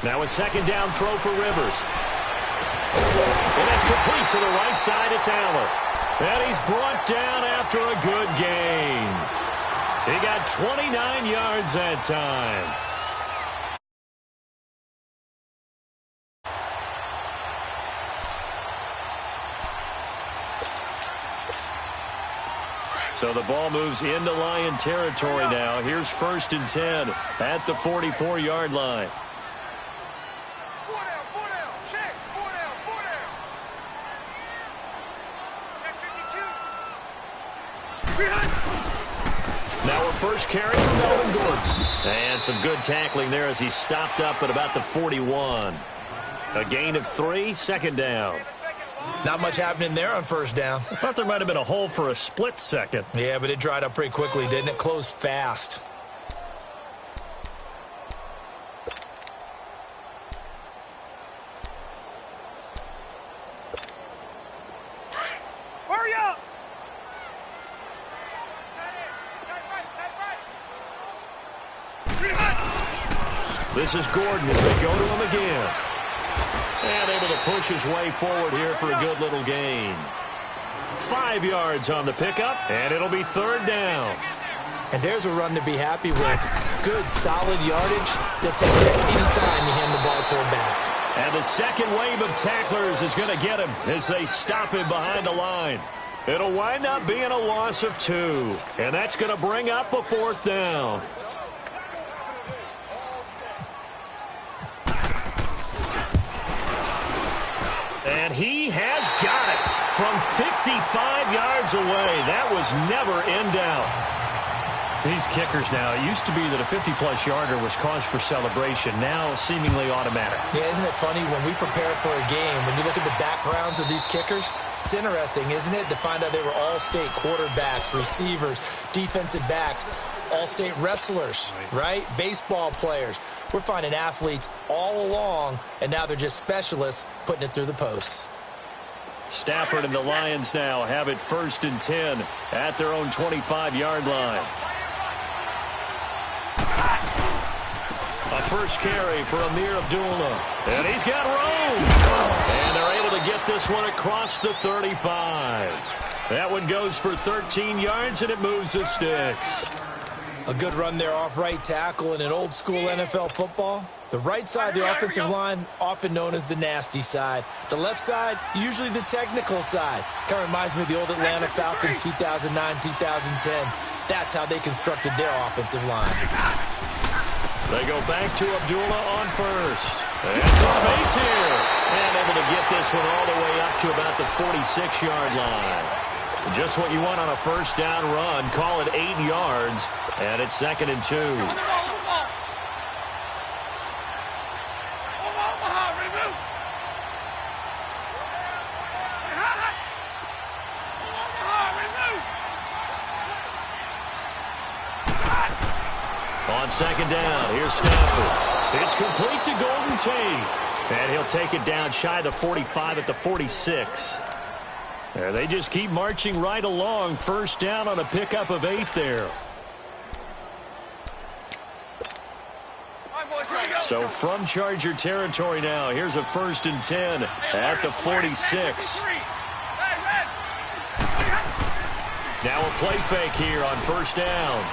Now a second down throw for Rivers. And that's complete to the right side. It's Allen. And he's brought down after a good gain. He got 29 yards that time. So the ball moves into Lion territory now. Here's 1st and 10 at the 44-yard line. Now a first carry from Melvin Gordon. And some good tackling there as he stopped up at about the 41. A gain of 3, second down. Not much happening there on first down. I thought there might have been a hole for a split second. Yeah, but it dried up pretty quickly, didn't it? Closed fast. Hurry up! This is Gordon as they go to him again. And able to push his way forward here for a good little gain. 5 yards on the pickup, and it'll be 3rd down. And there's a run to be happy with. Good, solid yardage. They'll take that any time you hand the ball to him back. And the second wave of tacklers is going to get him as they stop him behind the line. It'll wind up being a loss of 2. And that's going to bring up a 4th down. And he has got it from 55 yards away. That was never in doubt. These kickers now, it used to be that a 50-plus yarder was cause for celebration. Now seemingly automatic. Yeah, isn't it funny when we prepare for a game, when you look at the backgrounds of these kickers, it's interesting, isn't it, to find out they were all-state quarterbacks, receivers, defensive backs, all-state wrestlers, right? Baseball players. We're finding athletes all along, and now they're just specialists putting it through the posts. Stafford and the Lions now have it 1st and 10 at their own 25-yard line. A first carry for Amir Abdullah. And he's got room. And they're able to get this one across the 35. That one goes for 13 yards, and it moves the sticks. A good run there off right tackle in an old-school NFL football. The right side of the offensive line, often known as the nasty side. The left side, usually the technical side. Kind of reminds me of the old Atlanta Falcons 2009-2010. That's how they constructed their offensive line. They go back to Abdullah on first. And some space here. And able to get this one all the way up to about the 46-yard line. Just what you want on a first down run. Call it 8 yards. And it's 2nd and 2. On 2nd down, here's Stafford. It's complete to Golden Tate. And he'll take it down shy of the 45 at the 46. They just keep marching right along. First down on a pickup of 8 there. So from Charger territory now, here's a 1st and 10 at the 46. Now a play fake here on first down.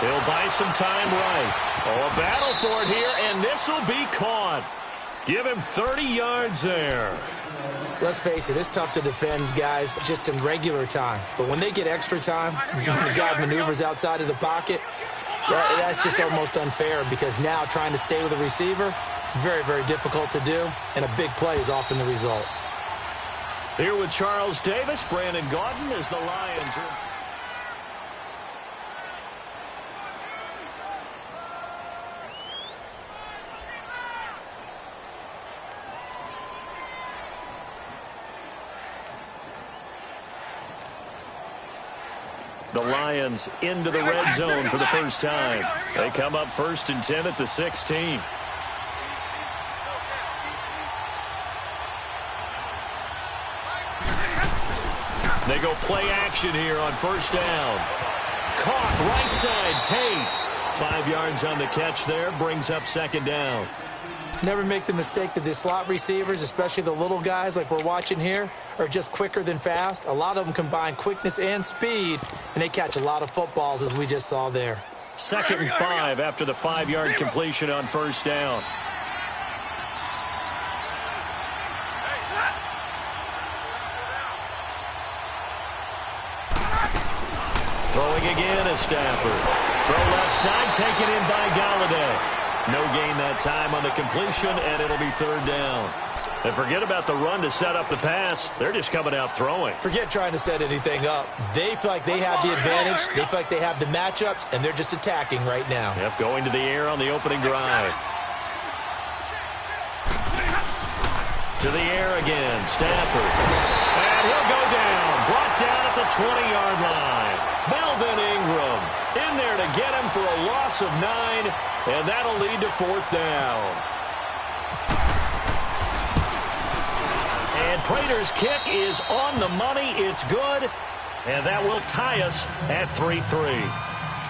He'll buy some time right. Oh, a battle for it here, and this will be caught. Give him 30 yards there. Let's face it, it's tough to defend guys just in regular time. But when they get extra time, the guy maneuvers outside of the pocket, that's just almost unfair because now trying to stay with the receiver, very, very difficult to do, and a big play is often the result. Here with Charles Davis, Brandon Gaudin as the Lions are... The Lions into the red zone for the first time. They come up 1st and 10 at the 16. They go play action here on first down. Caught right side, Tate. 5 yards on the catch there, brings up 2nd down. Never make the mistake that the slot receivers, especially the little guys like we're watching here, are just quicker than fast. A lot of them combine quickness and speed, and they catch a lot of footballs, as we just saw there. 2nd and 5 after the 5-yard completion on 1st down. Throwing again is Stafford. Throw left side, taken in by Galladay. No gain that time on the completion, and it'll be 3rd down. And forget about the run to set up the pass. They're just coming out throwing. Forget trying to set anything up. They feel like they have the advantage. They feel like they have the matchups, and they're just attacking right now. Yep, going to the air on the opening drive. To the air again, Stafford. And he'll go down. Brought down at the 20-yard line. Melvin Ingram in there to get him for a loss of 9, and that'll lead to 4th down. And Prater's kick is on the money. It's good, and that will tie us at 3-3.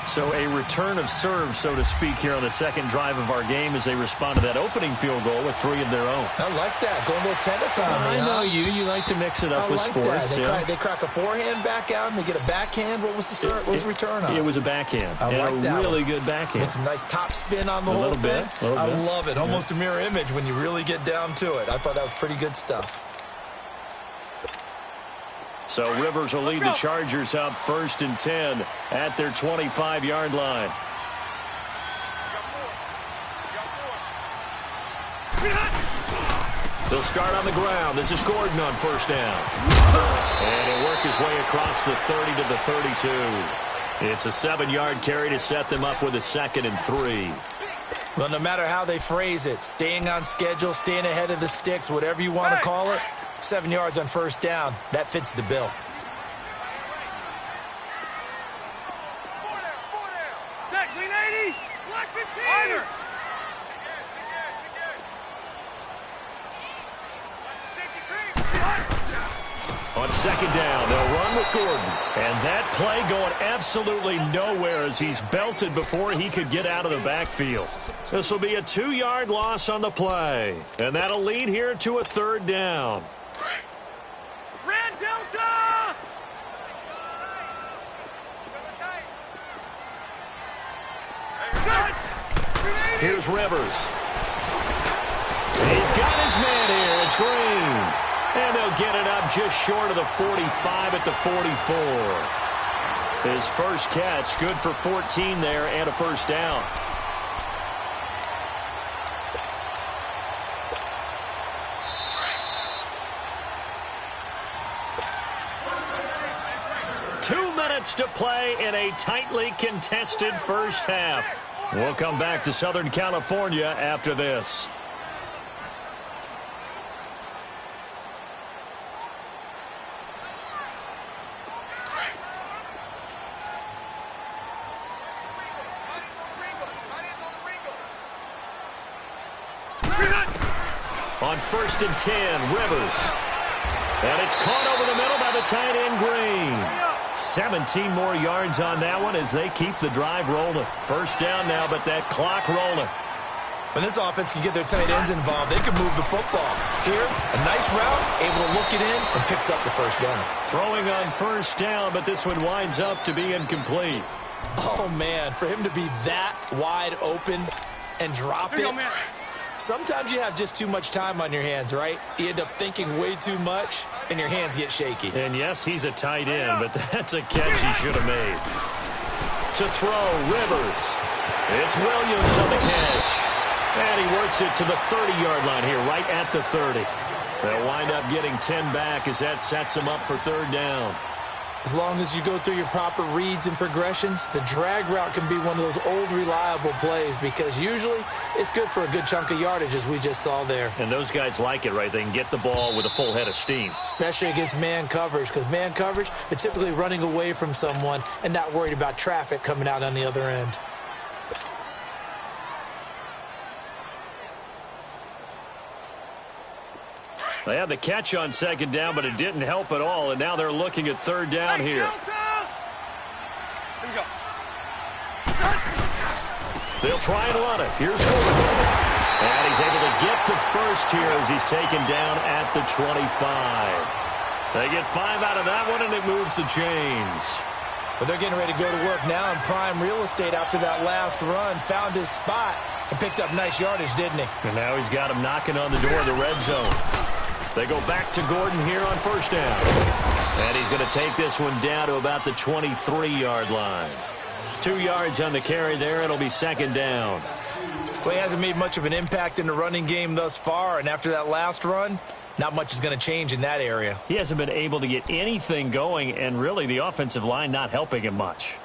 So a return of serve, so to speak, here on the 2nd drive of our game as they respond to that opening field goal with 3 of their own. I like that. Going a little tennis on me, I know you. You like to mix it up with sports. They crack a forehand back out, and they get a backhand. What was the return on? It was a backhand. I like that. Really good backhand. With some nice top spin on the whole thing. I love it. Almost a mirror image when you really get down to it. I thought that was pretty good stuff. So Rivers will lead the Chargers up 1st and 10 at their 25-yard line. They'll start on the ground. This is Gordon on 1st down. And he'll work his way across the 30 to the 32. It's a 7-yard carry to set them up with a 2nd and 3. Well, no matter how they phrase it, staying on schedule, staying ahead of the sticks, whatever you want to call it, 7 yards on 1st down. That fits the bill. On 2nd down, they'll run with Gordon. And that play going absolutely nowhere as he's belted before he could get out of the backfield. This will be a 2-yard loss on the play. And that'll lead here to a 3rd down. Red Delta! Here's Rivers. He's got his man here. It's Green. And they'll get it up just short of the 45 at the 44. His first catch, good for 14 there and a 1st down. To play in a tightly contested first half. We'll come back to Southern California after this. On 1st and 10, Rivers. And it's caught over the middle by the tight end, Green. 17 more yards on that one as they keep the drive rolling. 1st down now, but that clock rolling. When this offense can get their tight ends involved, they can move the football. Here, a nice route, able to look it in, and picks up the 1st down. Throwing on 1st down, but this one winds up to be incomplete. Oh, man, for him to be that wide open and drop it. Sometimes you have just too much time on your hands, right? You end up thinking way too much, and your hands get shaky. And yes, he's a tight end, but that's a catch he should have made. To throw, Rivers. It's Williams on the catch. And he works it to the 30-yard line here, right at the 30. They'll wind up getting 10 back as that sets them up for 3rd down. As long as you go through your proper reads and progressions, the drag route can be one of those old reliable plays because usually it's good for a good chunk of yardage, as we just saw there. And those guys like it, right? They can get the ball with a full head of steam. Especially against man coverage, because man coverage, they're typically running away from someone and not worried about traffic coming out on the other end. They had the catch on 2nd down, but it didn't help at all, and now they're looking at 3rd down here. They'll try and run it. Here's Gordon. And he's able to get the first here as he's taken down at the 25. They get 5 out of that one, and it moves the chains. But they're getting ready to go to work now in prime real estate after that last run. Found his spot and picked up nice yardage, didn't he? And now he's got him knocking on the door of the red zone. They go back to Gordon here on first down. And he's going to take this one down to about the 23-yard line. 2 yards on the carry there. It'll be second down. Well, he hasn't made much of an impact in the running game thus far, and after that last run, not much is going to change in that area. He hasn't been able to get anything going, and really the offensive line not helping him much.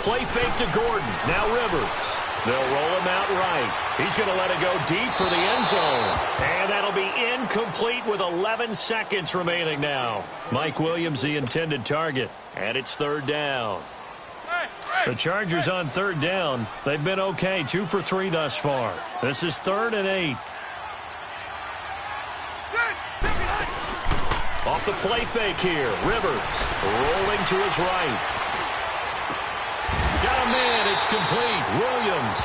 Play fake to Gordon. Now Rivers. They'll roll him out right. He's going to let it go deep for the end zone. And that'll be incomplete with 11 seconds remaining now. Mike Williams, the intended target. And it's third down. The Chargers on third down. They've been okay. 2 for 3 thus far. This is 3rd and 8. Off the play fake here. Rivers rolling to his right. Got a man. It's complete. Williams.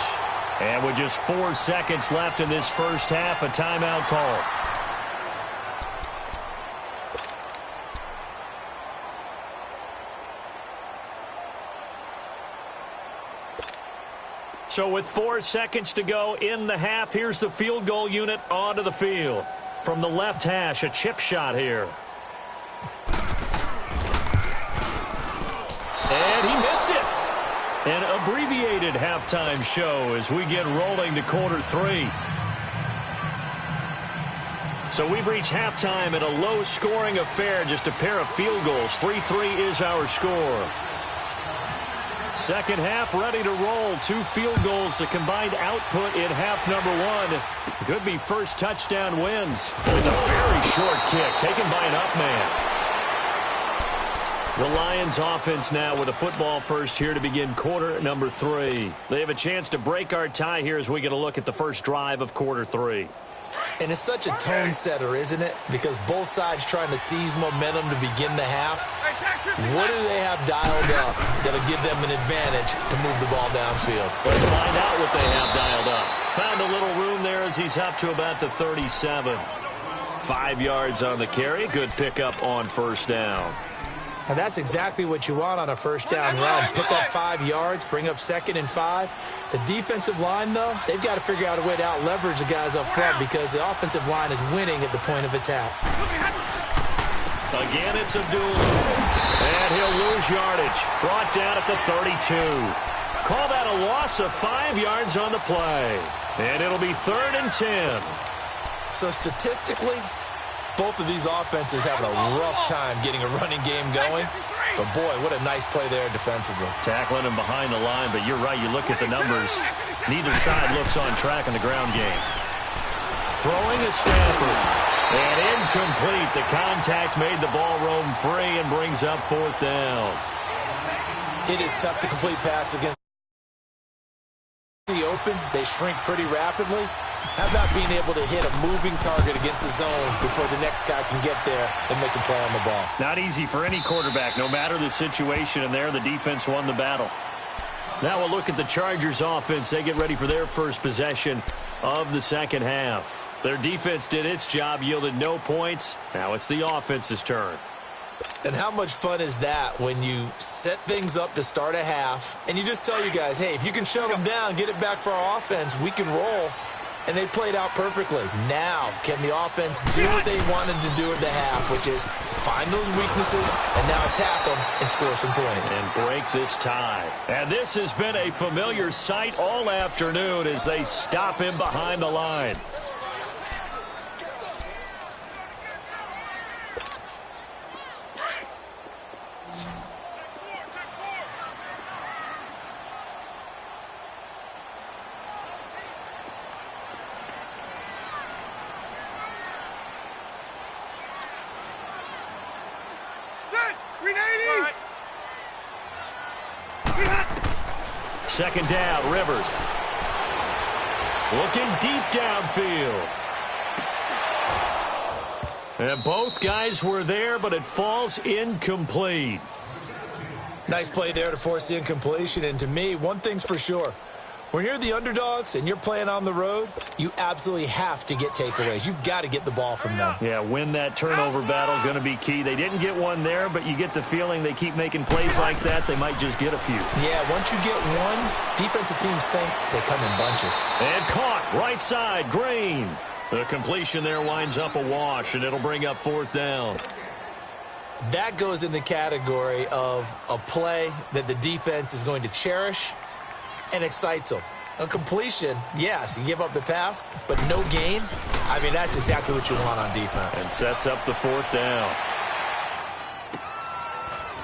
And with just 4 seconds left in this first half, a timeout call. So with 4 seconds to go in the half, here's the field goal unit onto the field. From the left hash, a chip shot here. And he missed it. An abbreviated halftime show as we get rolling to quarter 3. So we've reached halftime in a low-scoring affair, just a pair of field goals. 3-3 is our score. Second half ready to roll. 2 field goals, the combined output in half number 1. Could be first touchdown wins. It's a very short kick taken by an up man. The Lions offense now with a football first here to begin quarter number 3. They have a chance to break our tie here as we get a look at the first drive of quarter 3. And it's such a tone setter, isn't it? Because both sides trying to seize momentum to begin the half. What do they have dialed up that'll give them an advantage to move the ball downfield? Let's find out what they have dialed up. Found a little room there as he's up to about the 37. 5 yards on the carry. Good pickup on first down. And that's exactly what you want on a first down run. Pick up 5 yards, bring up 2nd and 5. The defensive line, though, they've got to figure out a way to out-leverage the guys up front because the offensive line is winning at the point of attack. Again, it's Abdullah. And he'll lose yardage. Brought down at the 32. Call that a loss of 5 yards on the play. And it'll be 3rd and 10. So statistically, both of these offenses having a rough time getting a running game going. But, boy, what a nice play there defensively. Tackling him behind the line, but you're right. You look at the numbers. Neither side looks on track in the ground game. Throwing is Stafford. And incomplete. The contact made the ball roam free and brings up 4th down. It is tough to complete passes against the open. They shrink pretty rapidly. How about being able to hit a moving target against the zone before the next guy can get there and make a play on the ball? Not easy for any quarterback, no matter the situation, and there the defense won the battle. Now we'll look at the Chargers offense. They get ready for their first possession of the second half. Their defense did its job, yielded no points. Now it's the offense's turn. And how much fun is that when you set things up to start a half and you just tell you guys, hey, if you can shut them down, get it back for our offense, we can roll. And they played out perfectly. Now, can the offense do what they wanted to do at the half, which is find those weaknesses and now attack them and score some points. And break this tie. And this has been a familiar sight all afternoon as they stop him behind the line. 380. Second down, Rivers. Looking deep downfield. And both guys were there, but it falls incomplete. Nice play there to force the incompletion. And to me, one thing's for sure. When you're the underdogs and you're playing on the road, you absolutely have to get takeaways. You've got to get the ball from them. Yeah, win that turnover battle, going to be key. They didn't get one there, but you get the feeling they keep making plays like that, they might just get a few. Yeah, once you get one, defensive teams think they come in bunches. And caught, right side, Green. The completion there winds up a wash, and it'll bring up fourth down. That goes in the category of a play that the defense is going to cherish and excites them. A completion, yes, you give up the pass, but no gain. I mean, that's exactly what you want on defense. And sets up the fourth down.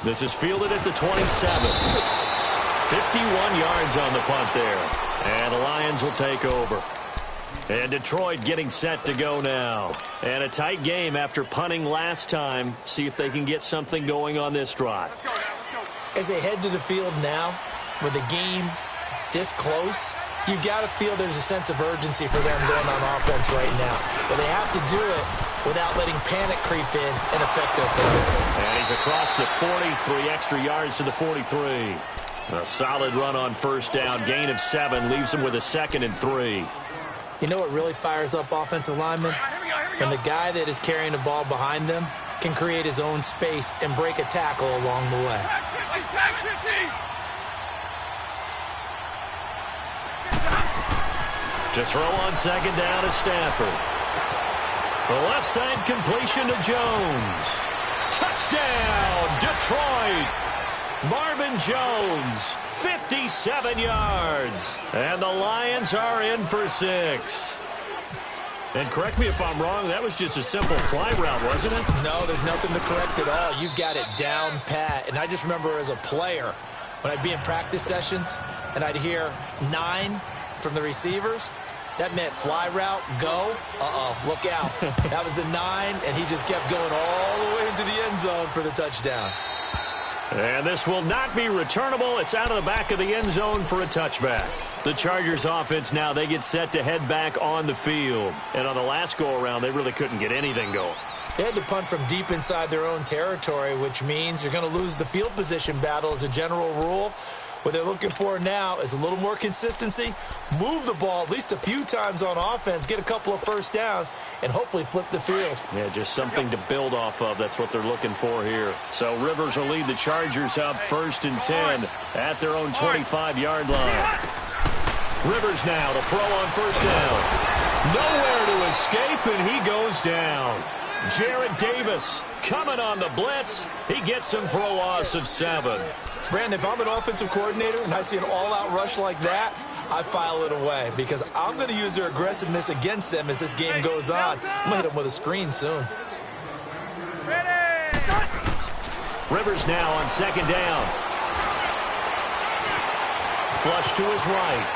This is fielded at the 27. 51 yards on the punt there. And the Lions will take over. And Detroit getting set to go now. And a tight game after punting last time. See if they can get something going on this drive. Let's go now, let's go. As they head to the field now, with the game this close, you've got to feel there's a sense of urgency for them going on offense right now. But they have to do it without letting panic creep in and affect their play. And he's across the 40, 3 extra yards to the 43. A solid run on first down, gain of 7, leaves him with a 2nd and 3. You know what really fires up offensive linemen? When the guy that is carrying the ball behind them can create his own space and break a tackle along the way. Tag 50. To throw on second down is Stafford. The left side completion to Jones. Touchdown, Detroit. Marvin Jones, 57 yards. And the Lions are in for 6. And correct me if I'm wrong, that was just a simple fly route, wasn't it? No, there's nothing to correct at all. You've got it down pat. And I just remember as a player, when I'd be in practice sessions and I'd hear 9 from the receivers, that meant fly route, go, look out. That was the 9, and he just kept going all the way into the end zone for the touchdown. And this will not be returnable. It's out of the back of the end zone for a touchback. The Chargers offense now, they get set to head back on the field. And on the last go-around, they really couldn't get anything going. They had to punt from deep inside their own territory, which means you're going to lose the field position battle as a general rule. What they're looking for now is a little more consistency, move the ball at least a few times on offense, get a couple of first downs, and hopefully flip the field. Yeah, just something to build off of. That's what they're looking for here. So Rivers will lead the Chargers up 1st and 10 at their own 25-yard line. Rivers now to throw on first down. Nowhere to escape, and he goes down. Jarrett Davis coming on the blitz. He gets him for a loss of 7. Brandon, if I'm an offensive coordinator and I see an all-out rush like that, I file it away because I'm going to use their aggressiveness against them as this game goes on. I'm going to hit them with a screen soon. Ready. Rivers now on second down. Flush to his right.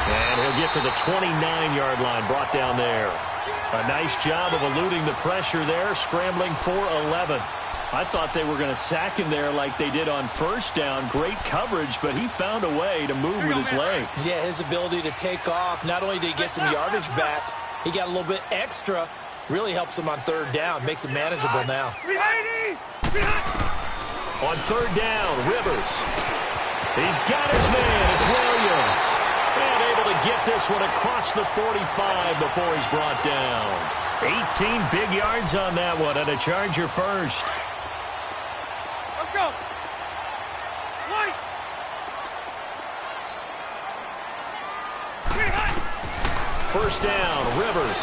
And he'll get to the 29-yard line, brought down there. A nice job of eluding the pressure there, scrambling for 11. I thought they were going to sack him there like they did on first down. Great coverage, but he found a way to move with his legs. Yeah, his ability to take off, not only did he get some yardage back, he got a little bit extra. Really helps him on third down, makes it manageable now. 380. On third down, Rivers. He's got his man. It's Williams. And able to get this one across the 45 before he's brought down. 18 big yards on that one, and a Charger first. Let's go. White. First down, Rivers.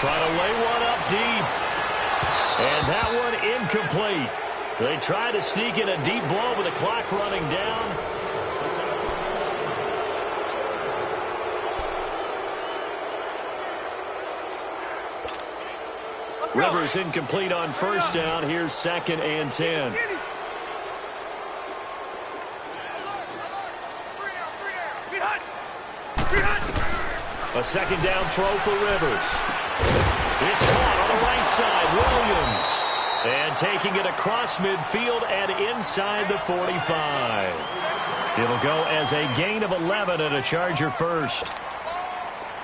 Trying to lay one up deep. And that one incomplete. They try to sneak in a deep ball with the clock running down. Rivers incomplete on first down. Here's 2nd and 10. A second down throw for Rivers. It's caught on the right side. Williams. And taking it across midfield and inside the 45. It'll go as a gain of 11 and a Charger first.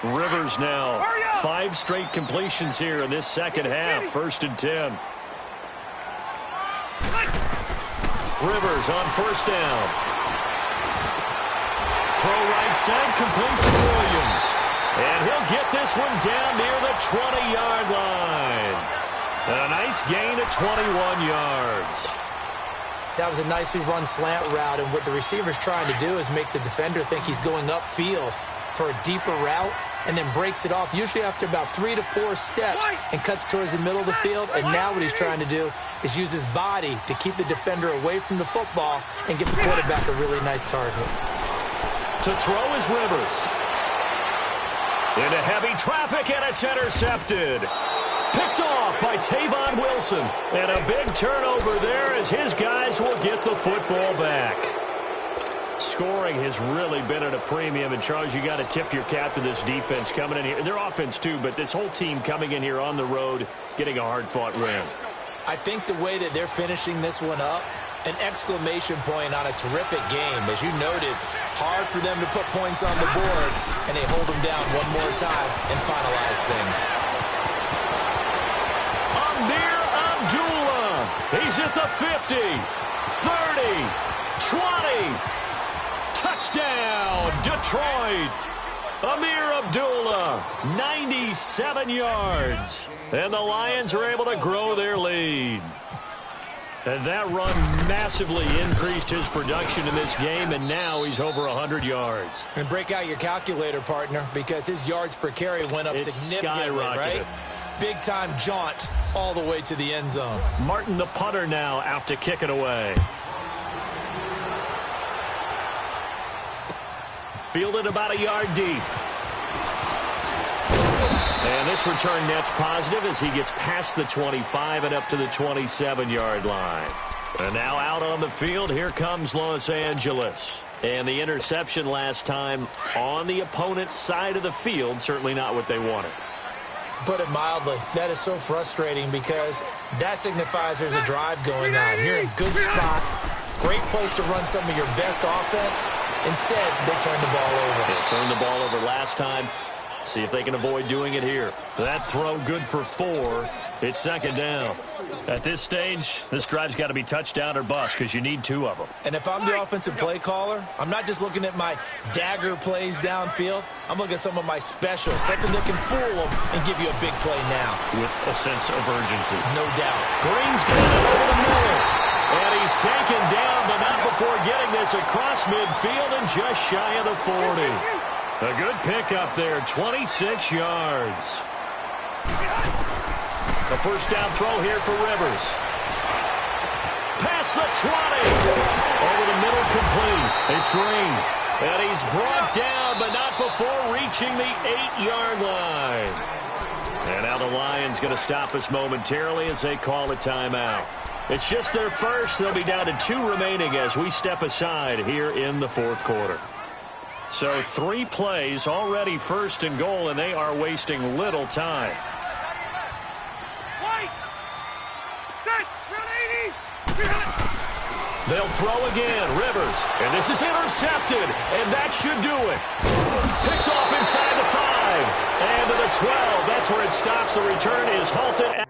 Rivers now. 5 straight completions here in this second half. 1st and 10. Rivers on 1st down. Throw right side, complete to Williams. And he'll get this one down near the 20-yard line. A nice gain at 21 yards. That was a nicely run slant route, and what the receiver's trying to do is make the defender think he's going upfield for a deeper route, and then breaks it off, usually after about 3 to 4 steps, and cuts towards the middle of the field. And now what he's trying to do is use his body to keep the defender away from the football and give the quarterback a really nice target. To throw is Rivers. Into heavy traffic, and it's intercepted. Picked off by Tavon Wilson. And a big turnover there as his guys will get the football back. Scoring has really been at a premium. And, Charles, you got to tip your cap to this defense coming in here. Their offense, too, but this whole team coming in here on the road, getting a hard-fought win. I think the way that they're finishing this one up, an exclamation point on a terrific game. As you noted, hard for them to put points on the board, and they hold them down one more time and finalize things. Amir Abdullah. He's at the 50, 30, 20. Touchdown, Detroit. Amir Abdullah, 97 yards. And the Lions are able to grow their lead. And that run massively increased his production in this game, and now he's over 100 yards. And break out your calculator, partner, because his yards per carry went up significantly, right? Big-time jaunt all the way to the end zone. Martin, the punter, now out to kick it away. Fielded about a yard deep. And this return net's positive as he gets past the 25 and up to the 27-yard line. And now out on the field, here comes Los Angeles. And the interception last time on the opponent's side of the field, certainly not what they wanted. Put it mildly, that is so frustrating because that signifies there's a drive going on. You're in a good spot, great place to run some of your best offense. Instead, they turn the ball over. They turned the ball over last time. See if they can avoid doing it here. That throw good for 4. It's 2nd down. At this stage, this drive's got to be touchdown or bust because you need 2 of them. And if I'm the offensive play caller, I'm not just looking at my dagger plays downfield. I'm looking at some of my specials, something that can fool them and give you a big play now. With a sense of urgency. No doubt. Green's got it over the middle. And he's taken down, but not before getting this across midfield and just shy of the 40. A good pickup there, 26 yards. The 1st down throw here for Rivers. Past the 20. Over the middle, complete. It's Green. And he's brought down, but not before reaching the 8-yard line. And now the Lions going to stop us momentarily as they call a timeout. It's just their first. They'll be down to 2 remaining as we step aside here in the 4th quarter. So 3 plays, already 1st and goal, and they are wasting little time. White! Set! Round 80! They'll throw again. Rivers. And this is intercepted. And that should do it. Picked off inside the 5. And to the 12. That's where it stops. The return is halted.